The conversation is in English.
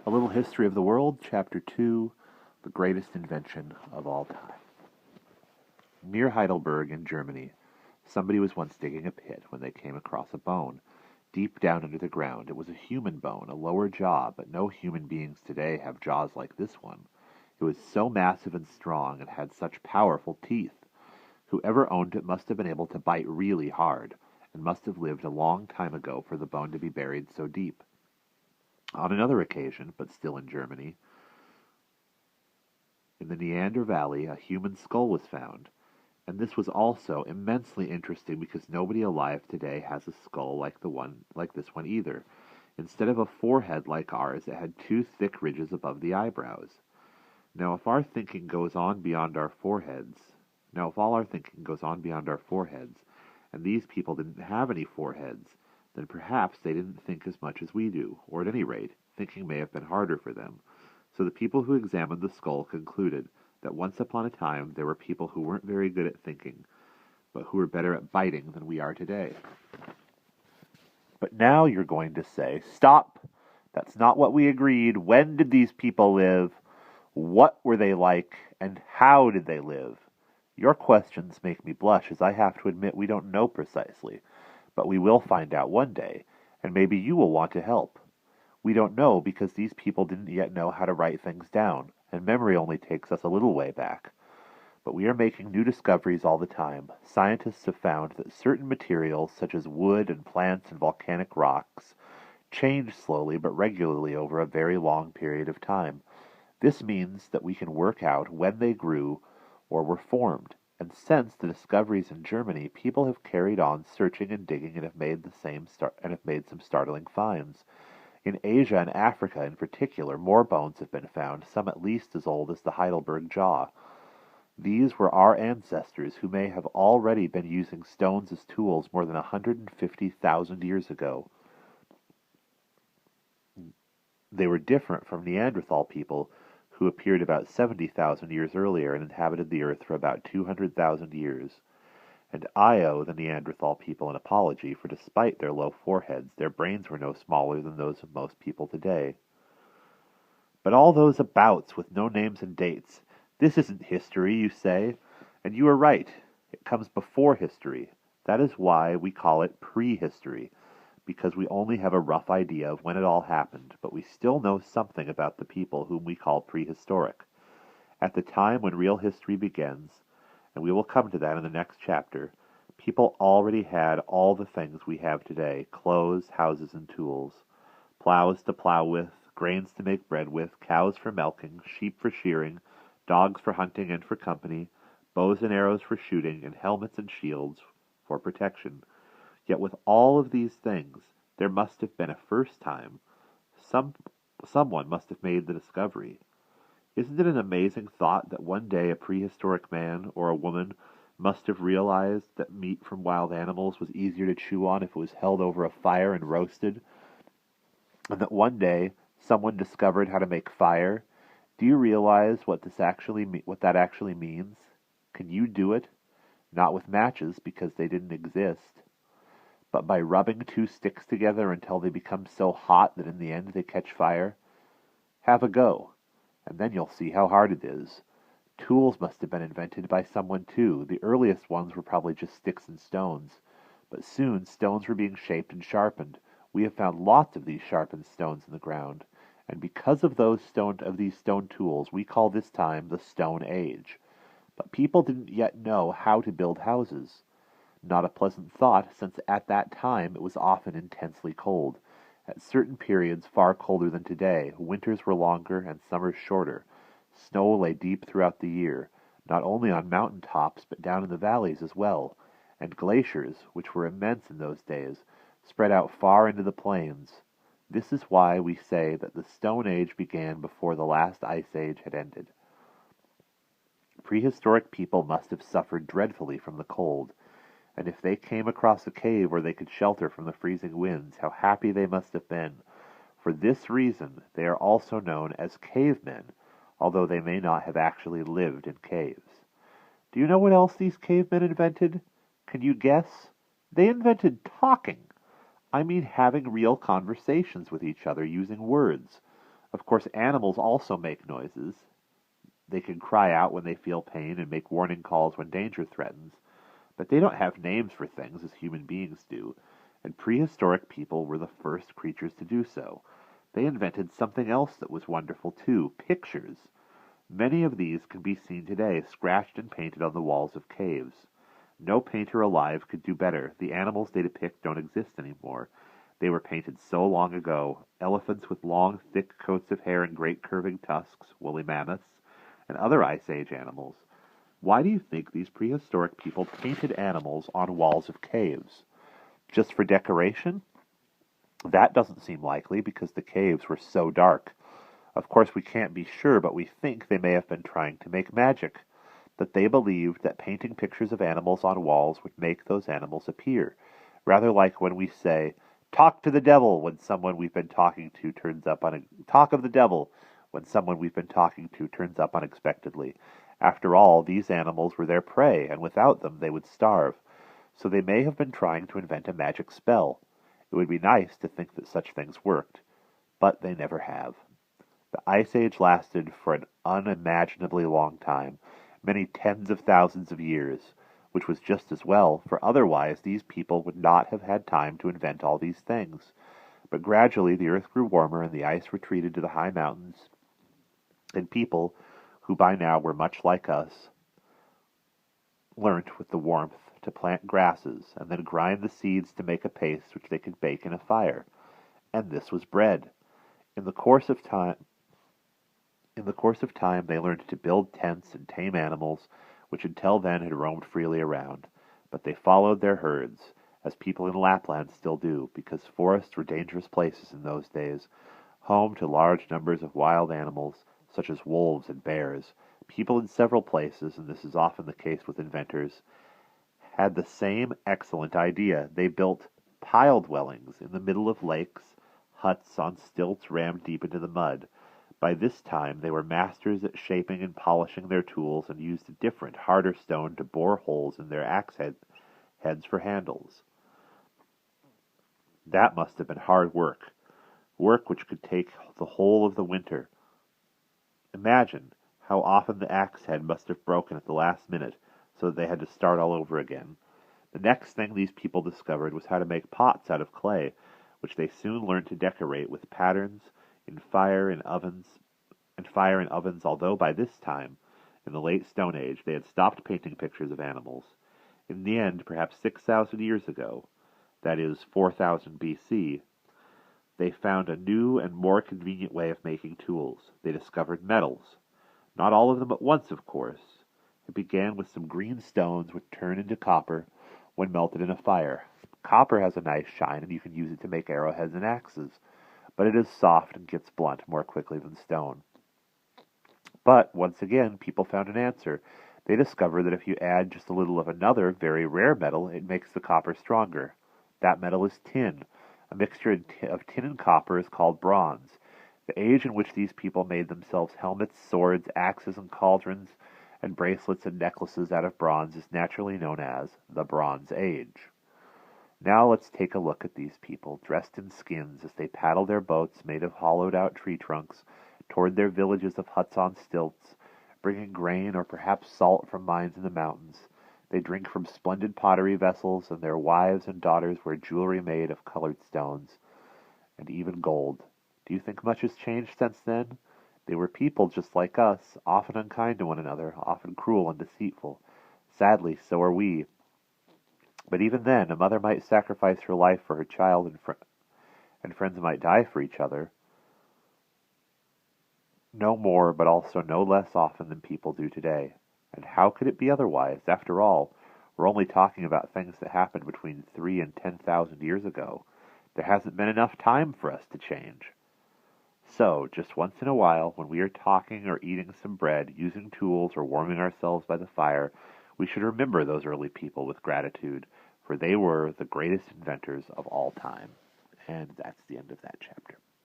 A Little History of the World, Chapter 2, The Greatest Invention of All Time. Near Heidelberg in Germany, somebody was once digging a pit when they came across a bone. Deep down under the ground, it was a human bone, a lower jaw, but no human beings today have jaws like this one. It was so massive and strong and had such powerful teeth. Whoever owned it must have been able to bite really hard, and must have lived a long time ago for the bone to be buried so deep. On another occasion, but still in Germany, in the Neander Valley, a human skull was found, and this was also immensely interesting because nobody alive today has a skull like this one either. Instead of a forehead like ours, it had two thick ridges above the eyebrows. Now, if all our thinking goes on beyond our foreheads, and these people didn't have any foreheads, then perhaps they didn't think as much as we do, or at any rate, thinking may have been harder for them. So the people who examined the skull concluded that once upon a time there were people who weren't very good at thinking, but who were better at biting than we are today. But now you're going to say, stop! That's not what we agreed. When did these people live? What were they like? And how did they live? Your questions make me blush, as I have to admit we don't know precisely. But we will find out one day, and maybe you will want to help. We don't know because these people didn't yet know how to write things down, and memory only takes us a little way back. But we are making new discoveries all the time. Scientists have found that certain materials, such as wood and plants and volcanic rocks, change slowly but regularly over a very long period of time. This means that we can work out when they grew or were formed. And since the discoveries in Germany, people have carried on searching and digging and have made some startling finds. In Asia and Africa in particular, more bones have been found, some at least as old as the Heidelberg jaw. These were our ancestors who may have already been using stones as tools more than 150,000 years ago. They were different from Neanderthal people, who appeared about 70,000 years earlier and inhabited the earth for about 200,000 years. And I owe the Neanderthal people an apology, for despite their low foreheads, their brains were no smaller than those of most people today. But all those abouts with no names and dates, this isn't history, you say, and you are right. It comes before history. That is why we call it prehistory, because we only have a rough idea of when it all happened, but we still know something about the people whom we call prehistoric. At the time when real history begins, and we will come to that in the next chapter, people already had all the things we have today: clothes, houses, and tools. Plows to plow with, grains to make bread with, cows for milking, sheep for shearing, dogs for hunting and for company, bows and arrows for shooting, and helmets and shields for protection. Yet with all of these things, there must have been a first time. Someone must have made the discovery. Isn't it an amazing thought that one day a prehistoric man or a woman must have realized that meat from wild animals was easier to chew on if it was held over a fire and roasted? And that one day someone discovered how to make fire? Do you realize what that actually means? Can you do it? Not with matches, because they didn't exist, but by rubbing two sticks together until they become so hot that in the end they catch fire? Have a go, and then you'll see how hard it is. Tools must have been invented by someone too. The earliest ones were probably just sticks and stones, but soon stones were being shaped and sharpened. We have found lots of these sharpened stones in the ground, and because of these stone tools, we call this time the Stone Age. But people didn't yet know how to build houses. Not a pleasant thought, since at that time it was often intensely cold. At certain periods far colder than today, winters were longer and summers shorter. Snow lay deep throughout the year, not only on mountain tops but down in the valleys as well, and glaciers, which were immense in those days, spread out far into the plains. This is why we say that the Stone Age began before the last ice age had ended. Prehistoric people must have suffered dreadfully from the cold, and if they came across a cave where they could shelter from the freezing winds, how happy they must have been. For this reason, they are also known as cavemen, although they may not have actually lived in caves. Do you know what else these cavemen invented? Can you guess? They invented talking. I mean having real conversations with each other using words. Of course, animals also make noises. They can cry out when they feel pain and make warning calls when danger threatens, but they don't have names for things as human beings do, and prehistoric people were the first creatures to do so. They invented something else that was wonderful too, pictures. Many of these can be seen today, scratched and painted on the walls of caves. No painter alive could do better. The animals they depict don't exist anymore. They were painted so long ago. Elephants with long, thick coats of hair and great curving tusks, woolly mammoths, and other Ice Age animals. Why do you think these prehistoric people painted animals on walls of caves? Just for decoration? That doesn't seem likely because the caves were so dark. Of course, we can't be sure, but we think they may have been trying to make magic, that they believed that painting pictures of animals on walls would make those animals appear, rather like when we say, "Talk to the devil," when someone we've been talking to turns up talk of the devil when someone we've been talking to turns up unexpectedly. After all, these animals were their prey, and without them they would starve. So they may have been trying to invent a magic spell. It would be nice to think that such things worked, but they never have. The Ice Age lasted for an unimaginably long time, many tens of thousands of years, which was just as well, for otherwise these people would not have had time to invent all these things. But gradually the earth grew warmer and the ice retreated to the high mountains, and people, who by now were much like us, learnt with the warmth to plant grasses and then grind the seeds to make a paste which they could bake in a fire. And this was bread. In the course of time, they learned to build tents and tame animals, which until then had roamed freely around. But they followed their herds, as people in Lapland still do, because forests were dangerous places in those days, home to large numbers of wild animals, such as wolves and bears. People in several places, and this is often the case with inventors, had the same excellent idea. They built pile dwellings in the middle of lakes, huts on stilts rammed deep into the mud. By this time they were masters at shaping and polishing their tools and used a different, harder stone to bore holes in their heads for handles. That must have been hard work which could take the whole of the winter. Imagine how often the axe head must have broken at the last minute, so that they had to start all over again. The next thing these people discovered was how to make pots out of clay, which they soon learned to decorate with patterns in fire in ovens, although by this time, in the late Stone Age, they had stopped painting pictures of animals. In the end, perhaps 6,000 years ago, that is 4000 BC, they found a new and more convenient way of making tools. They discovered metals. Not all of them at once, of course. It began with some green stones which turn into copper when melted in a fire. Copper has a nice shine, and you can use it to make arrowheads and axes, but it is soft and gets blunt more quickly than stone. But, once again, people found an answer. They discovered that if you add just a little of another, very rare metal, it makes the copper stronger. That metal is tin. A mixture of tin and copper is called bronze. The age in which these people made themselves helmets, swords, axes, and cauldrons, and bracelets and necklaces out of bronze is naturally known as the Bronze Age. Now let's take a look at these people, dressed in skins, as they paddle their boats made of hollowed-out tree trunks toward their villages of huts on stilts, bringing grain or perhaps salt from mines in the mountains. They drink from splendid pottery vessels, and their wives and daughters wear jewelry made of colored stones, and even gold. Do you think much has changed since then? They were people just like us, often unkind to one another, often cruel and deceitful. Sadly, so are we. But even then, a mother might sacrifice her life for her child, and friends might die for each other. No more, but also no less often than people do today. And how could it be otherwise? After all, we're only talking about things that happened between 3 and 10,000 years ago. There hasn't been enough time for us to change. So, just once in a while, when we are talking or eating some bread, using tools, or warming ourselves by the fire, we should remember those early people with gratitude, for they were the greatest inventors of all time. And that's the end of that chapter.